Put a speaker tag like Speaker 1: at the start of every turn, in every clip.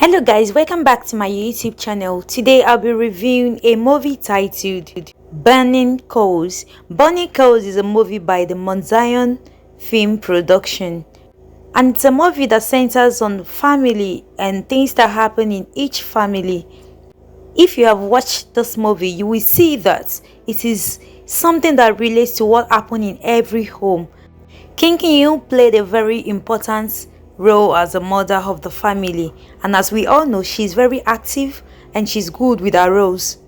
Speaker 1: Hello guys, welcome back to my YouTube channel. Today I'll be reviewing a movie titled Burning Coals. Burning Coals is a movie by the Mount Zion Film Production, and it's a movie that centers on family and things that happen in each family. If you have watched this movie, you will see that it is something that relates to what happened in every home. King Yu played a very important role as a mother of the family, and as we all know, she's very active and she's good with her roles.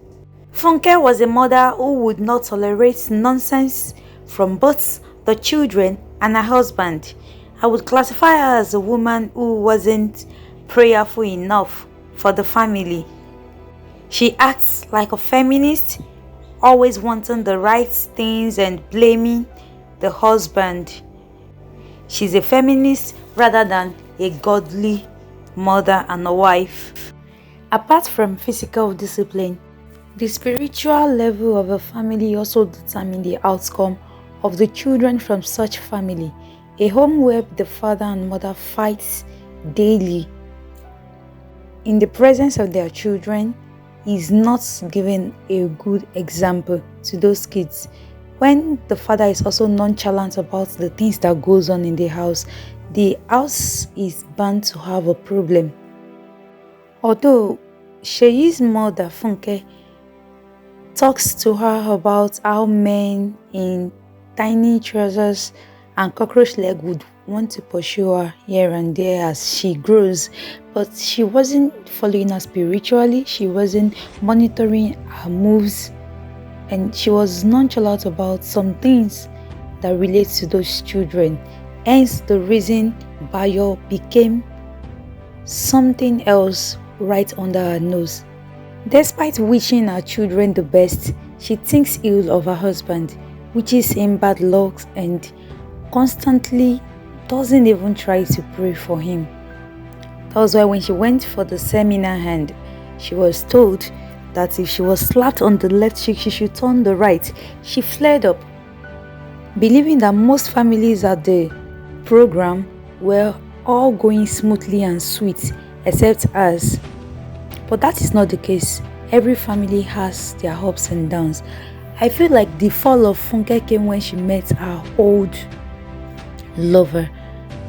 Speaker 1: Funke was a mother who would not tolerate nonsense from both the children and her husband. I would classify her as a woman who wasn't prayerful enough for the family. She acts like a feminist, always wanting the right things and blaming the husband. She's a feminist rather than a godly mother and a wife. Apart from physical discipline, the spiritual level of a family also determines the outcome of the children from such family. A home where the father and mother fights daily in the presence of their children is not giving a good example to those kids. When the father is also nonchalant about the things that goes on in the house is bound to have a problem. Although Sheyi's mother Funke talks to her about how men in tiny trousers and cockroach leg would want to pursue her here and there as she grows, but she wasn't following her spiritually, she wasn't monitoring her moves, and she was nonchalant about some things that relate to those children. Hence the reason Bayo became something else right under her nose. Despite wishing her children the best, she thinks ill of her husband, wishes him bad luck, and constantly doesn't even try to pray for him. That was why when she went for the seminar and she was told that if she was slapped on the left cheek, she should turn the right, she flared up, believing that most families at the program were all going smoothly and sweet except hers. But that is not the case. Every family has their ups and downs. I feel like the fall of Funke came when she met her old lover.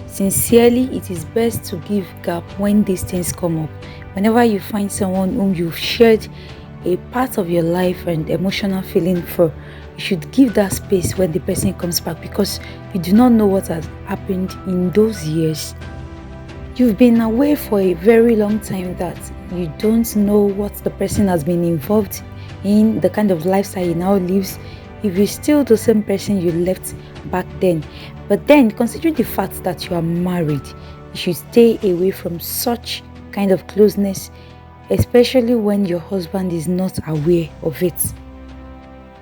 Speaker 1: Sincerely, it is best to give gap when these things come up. Whenever you find someone whom you've shared a part of your life and emotional feeling for, you should give that space when the person comes back, because you do not know what has happened in those years. You've been away for a very long time that you don't know what the person has been involved in, the kind of lifestyle he now lives, if you're still the same person you left back then. But then, considering the fact that you are married, you should stay away from such kind of closeness, especially when your husband is not aware of it.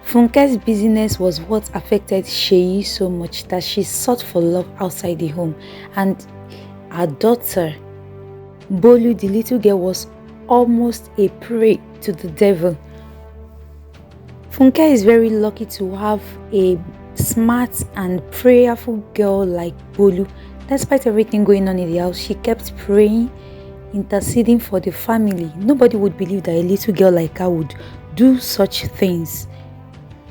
Speaker 1: Funke's busyness was what affected Sheyi so much that she sought for love outside the home, and her daughter Bolu, the little girl, was almost a prey to the devil. Funke is very lucky to have a smart and prayerful girl like Bolu. Despite everything going on in the house, she kept praying, interceding for the family. Nobody would believe that a little girl like her would do such things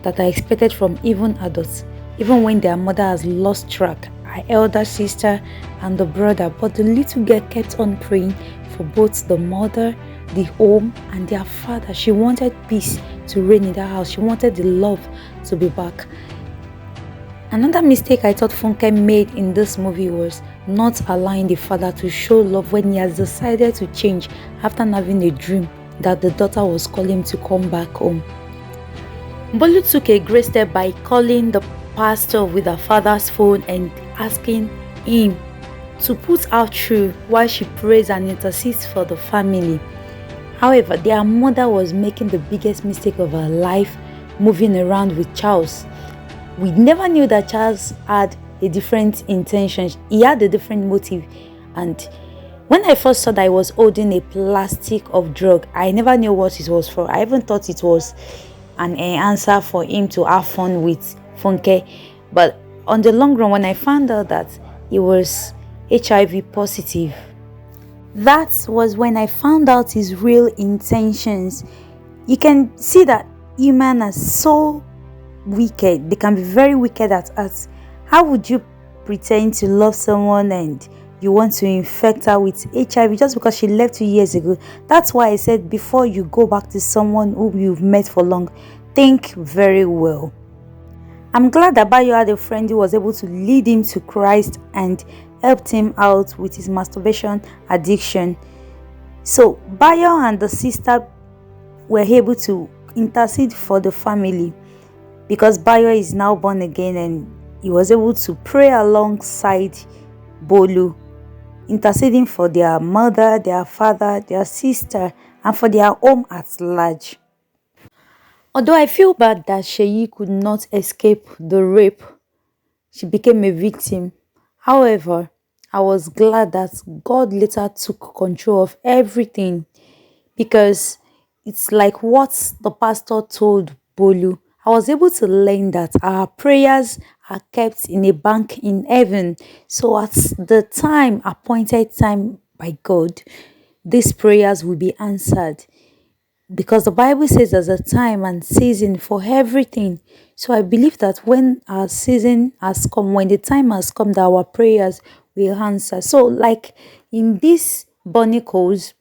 Speaker 1: that are expected from even adults, even when their mother has lost track, her elder sister and the brother. But the little girl kept on praying for both the mother, the home, and their father. She wanted peace to reign in the house. She wanted the love to be back. Another mistake I thought Funke made in this movie was not allowing the father to show love when he has decided to change after having a dream that the daughter was calling him to come back home. Bolu took a great step by calling the pastor with her father's phone and asking him to put her through while she prays and intercedes for the family. However, their mother was making the biggest mistake of her life, moving around with Charles. We never knew that Charles had a different intention. He had a different motive. And when I first saw that he was holding a plastic of drug, I never knew what it was for. I even thought it was an answer for him to have fun with Funke. But on the long run, when I found out that he was HIV positive, That was when I found out his real intentions. You can see that human are so wicked. They can be very wicked at us. How would you pretend to love someone and you want to infect her with HIV just because she left 2 years ago? That's why I said before you go back to someone who you've met for long, think very well. I'm glad that Bayo had a friend who was able to lead him to Christ and helped him out with his masturbation addiction. So Bayo and the sister were able to intercede for the family because Bayo is now born again, and he was able to pray alongside Bolu, interceding for their mother, their father, their sister, and for their home at large. Although I feel bad that Sheyi could not escape the rape, she became a victim. However, I was glad that God later took control of everything, because it's like what the pastor told Bolu. I was able to learn that our prayers are kept in a bank in heaven. So at the time, appointed time by God, these prayers will be answered, because the Bible says there's a time and season for everything. So I believe that when our season has come, when the time has come, that our prayers will answer. So like in this Bonicles,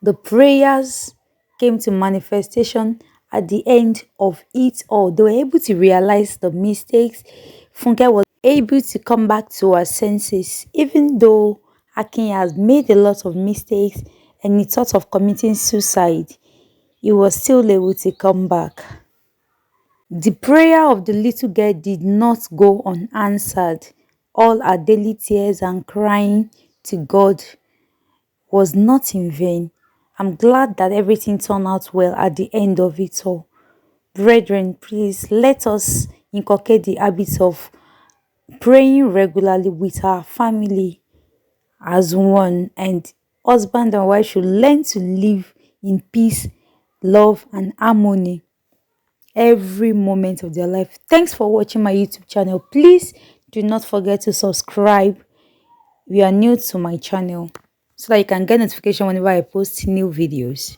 Speaker 1: the prayers came to manifestation at the end of it all. They were able to realize the mistakes. Funke was able to come back to her senses, even though Akin has made a lot of mistakes and he thought of committing suicide. He was still able to come back. The prayer of the little girl did not go unanswered. All her daily tears and crying to God was not in vain. I'm glad that everything turned out well at the end of it all. Brethren, please let us inculcate the habit of praying regularly with our family as one, and husband and wife should learn to live in peace, love, and harmony every moment of their life. Thanks for watching my YouTube channel. Please do not forget to subscribe if you are new to my channel, so that you can get notification whenever I post new videos.